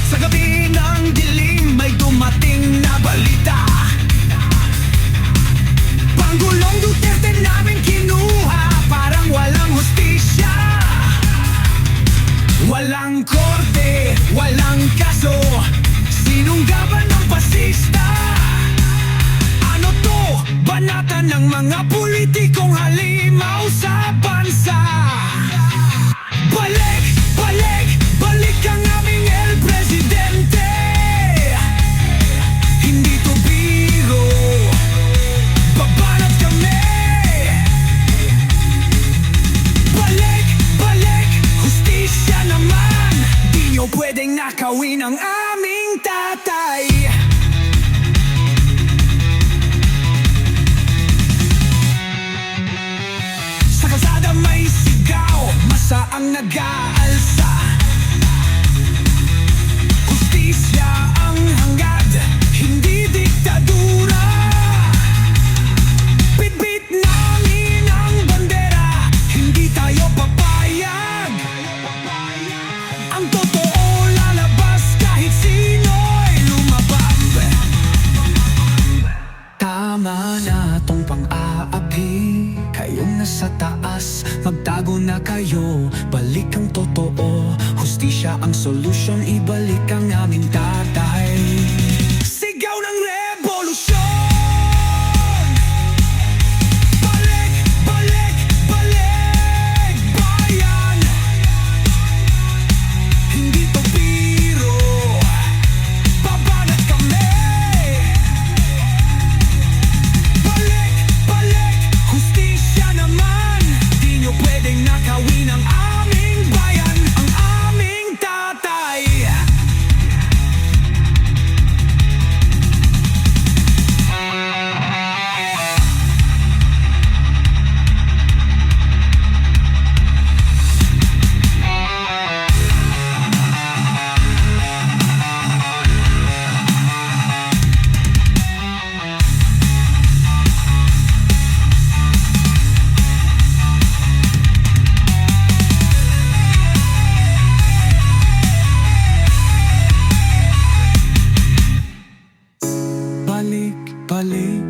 Sa gabi ng dilim may dumating na balita. Pangulong Duterte namin kinuha, parang walang hustisya. Walang korte, walang kaso, sinunggaban ng pasista. Ano to? Banata ng mga politikong halimaw sa bansa. Balik, balik, balik ang aming El Presidente. Hindi to biro, babanat kami. Balik, balik, hustisya naman. Di nyo pwedeng nakawin ang aming tatay. Sa kalsada may sigaw, masa ang nag-aalsa. Hustisya ang hangad, hindi diktadura. Bitbit namin ang bandera, hindi tayo papayag. Ang totoo lalabas kahit sino'y lumabag. Tama na tong pang-aapi, kayong nasa taas, magtago na kayo. Balik ang totoo, hustisya ang solusyon, ibalik ang aming tatay. Sigaw ng revolusyon! Balik, balik, balik, bayan! Hindi to biro, babanat kami. Balik, balik, hustisya naman. Di nyo pwedeng nakawin ang aming bayan, ang aming tatay. Balik, balik,